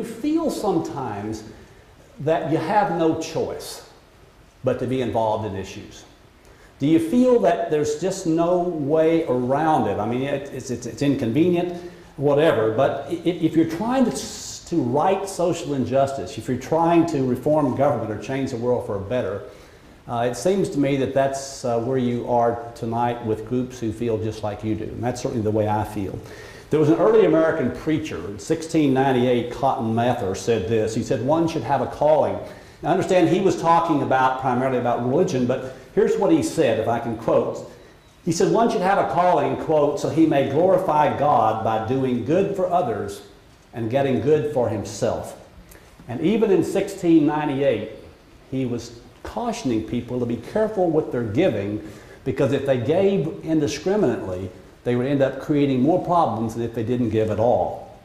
You feel sometimes that you have no choice but to be involved in issues? Do you feel that there's just no way around it? I mean, it's inconvenient, whatever, but if you're trying to right social injustice, if you're trying to reform government or change the world for a better, it seems to me that that's where you are tonight with groups who feel just like you do, and that's certainly the way I feel. There was an early American preacher, in 1698, Cotton Mather, said this. He said, one should have a calling. Now understand, he was talking primarily about religion, but here's what he said, if I can quote. He said, one should have a calling, quote, so he may glorify God by doing good for others and getting good for himself. And even in 1698, he was cautioning people to be careful with their giving, because if they gave indiscriminately, they would end up creating more problems than if they didn't give at all.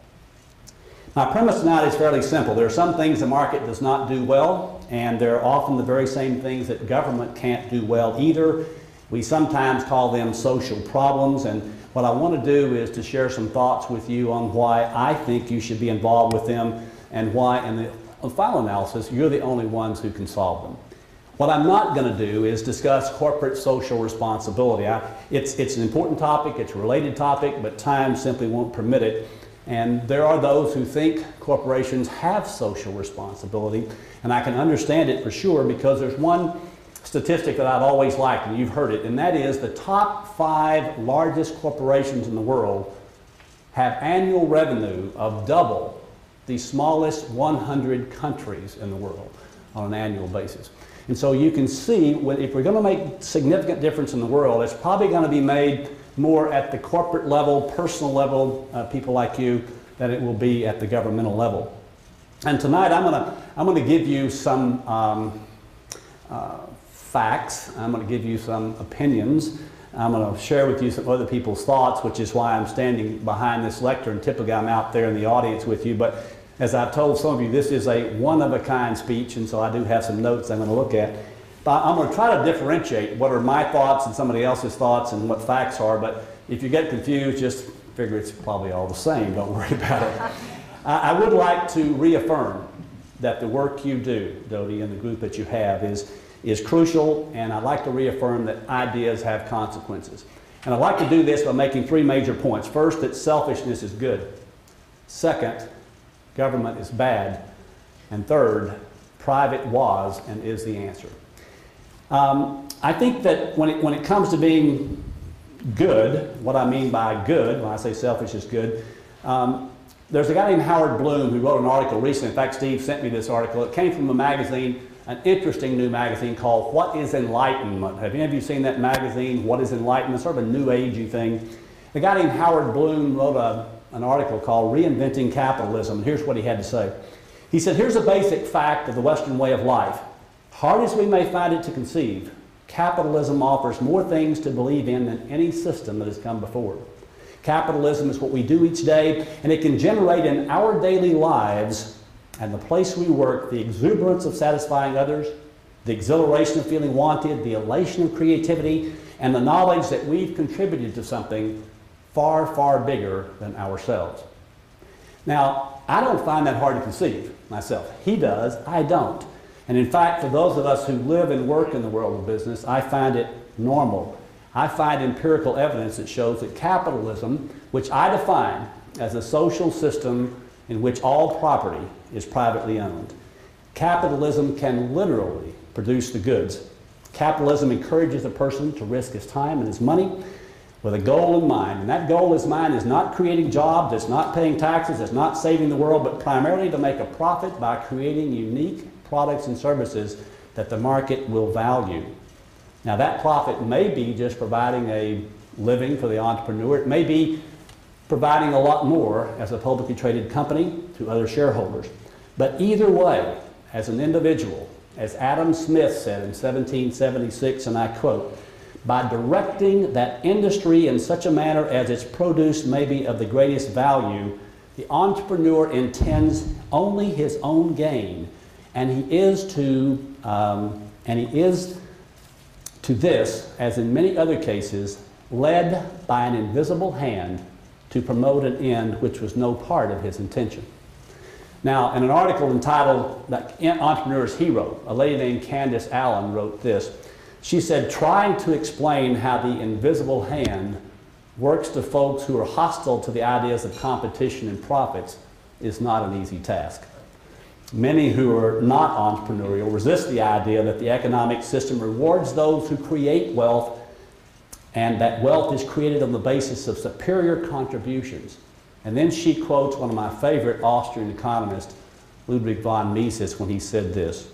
My premise tonight is fairly simple. There are some things the market does not do well, and they're often the very same things that government can't do well either. We sometimes call them social problems, and what I want to do is to share some thoughts with you on why I think you should be involved with them, and why, in the final analysis, you're the only ones who can solve them. What I'm not going to do is discuss corporate social responsibility. It's an important topic, it's a related topic, but time simply won't permit it. And there are those who think corporations have social responsibility, and I can understand it for sure, because there's one statistic that I've always liked, and you've heard it, and that is the top 5 largest corporations in the world have annual revenue of double the smallest 100 countries in the world on an annual basis. And so you can see, if we're going to make significant difference in the world, it's probably going to be made more at the corporate level, personal level, people like you, than it will be at the governmental level. And tonight I'm going to give you some facts. I'm going to give you some opinions. I'm going to share with you some other people's thoughts, which is why I'm standing behind this lectern. Typically I'm out there in the audience with you, but as I've told some of you, this is a one-of-a-kind speech, and so I do have some notes I'm going to look at. But I'm going to try to differentiate what are my thoughts and somebody else's thoughts and what facts are, but if you get confused, just figure it's probably all the same. Don't worry about it. I would like to reaffirm that the work you do, Dodie, and the group that you have is crucial, and I'd like to reaffirm that ideas have consequences. And I'd like to do this by making 3 major points. First, that selfishness is good. Second, government is bad. And third, private was and is the answer. I think that when it comes to being good, what I mean by good, when I say selfish is good, there's a guy named Howard Bloom who wrote an article recently. In fact, Steve sent me this article. It came from a magazine, an interesting new magazine called What is Enlightenment? Have any of you seen that magazine, What is Enlightenment? Sort of a new agey thing. A guy named Howard Bloom wrote an article called Reinventing Capitalism. Here's what he had to say. He said, here's a basic fact of the Western way of life. Hard as we may find it to conceive, capitalism offers more things to believe in than any system that has come before. Capitalism is what we do each day, and it can generate in our daily lives and the place we work the exuberance of satisfying others, the exhilaration of feeling wanted, the elation of creativity, and the knowledge that we've contributed to something far, far bigger than ourselves. Now, I don't find that hard to conceive myself. He does, I don't. And in fact, for those of us who live and work in the world of business, I find it normal. I find empirical evidence that shows that capitalism, which I define as a social system in which all property is privately owned, capitalism can literally produce the goods. Capitalism encourages a person to risk his time and his money with a goal in mind. And that goal in mind is not creating jobs, it's not paying taxes, it's not saving the world, but primarily to make a profit by creating unique products and services that the market will value. Now that profit may be just providing a living for the entrepreneur. It may be providing a lot more as a publicly traded company to other shareholders. But either way, as an individual, as Adam Smith said in 1776, and I quote, by directing that industry in such a manner as its produce may be of the greatest value, the entrepreneur intends only his own gain, and he is to this, as in many other cases, led by an invisible hand to promote an end which was no part of his intention. Now, in an article entitled Entrepreneur's Hero, a lady named Candace Allen wrote this. She said, trying to explain how the invisible hand works to folks who are hostile to the ideas of competition and profits is not an easy task. Many who are not entrepreneurial resist the idea that the economic system rewards those who create wealth, and that wealth is created on the basis of superior contributions. And then she quotes one of my favorite Austrian economists, Ludwig von Mises, when he said this: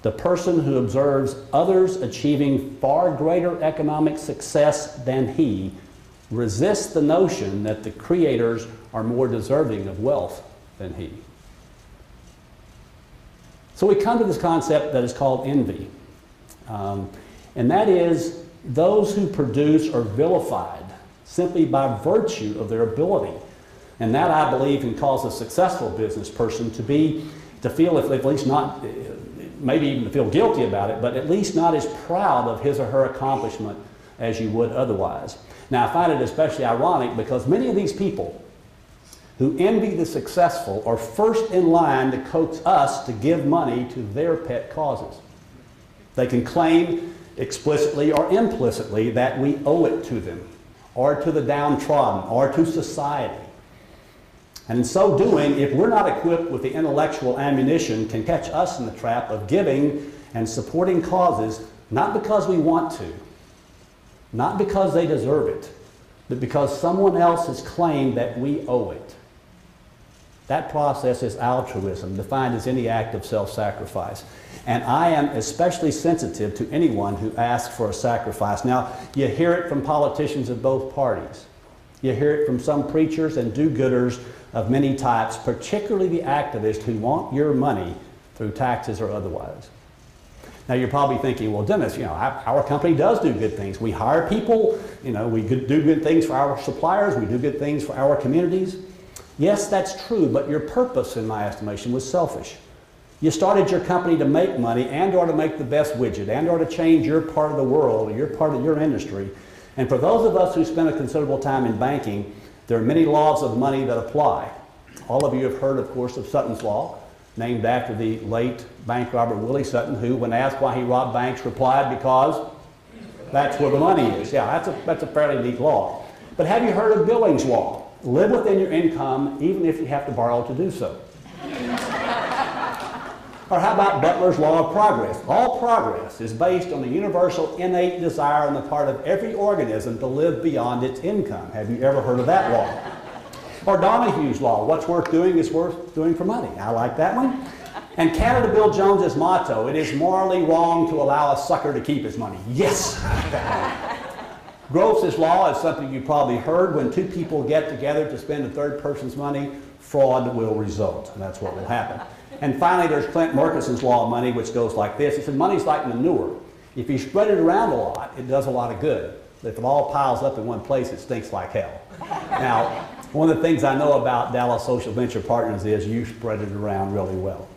"The person who observes others achieving far greater economic success than he resists the notion that the creators are more deserving of wealth than he." So we come to this concept that is called envy. And that is, those who produce are vilified simply by virtue of their ability. And that, I believe, can cause a successful business person to feel, if at least not, maybe even to feel guilty about it, but at least not as proud of his or her accomplishment as you would otherwise. Now, I find it especially ironic because many of these people who envy the successful are first in line to coax us to give money to their pet causes. They can claim explicitly or implicitly that we owe it to them, or to the downtrodden, or to society. And in so doing, if we're not equipped with the intellectual ammunition, can catch us in the trap of giving and supporting causes, not because we want to, not because they deserve it, but because someone else has claimed that we owe it. That process is altruism, defined as any act of self-sacrifice. And I am especially sensitive to anyone who asks for a sacrifice. Now, you hear it from politicians of both parties. You hear it from some preachers and do-gooders of many types, particularly the activists who want your money through taxes or otherwise. Now, you're probably thinking, well, Dennis, you know, our company does do good things. We hire people, you know, we do good things for our suppliers, we do good things for our communities. Yes, that's true, but your purpose, in my estimation, was selfish. You started your company to make money and or to make the best widget and or to change your part of the world or your part of your industry. And for those of us who spend a considerable time in banking, there are many laws of money that apply. All of you have heard, of course, of Sutton's Law, named after the late bank robber Willie Sutton, who, when asked why he robbed banks, replied, because that's where the money is. Yeah, that's a fairly neat law. But have you heard of Billings Law? Live within your income, even if you have to borrow to do so. Or how about Butler's Law of Progress? All progress is based on the universal innate desire on the part of every organism to live beyond its income. Have you ever heard of that law? Or Donohue's Law, what's worth doing is worth doing for money. I like that one. And Canada Bill Jones's motto, it is morally wrong to allow a sucker to keep his money. Yes! Gross's Law is something you probably heard. When two people get together to spend a third person's money, fraud will result, and that's what will happen. And finally, there's Clint Murchison's Law of Money, which goes like this. He said, money's like manure. If you spread it around a lot, it does a lot of good. But if it all piles up in one place, it stinks like hell. Now, one of the things I know about Dallas Social Venture Partners is you spread it around really well.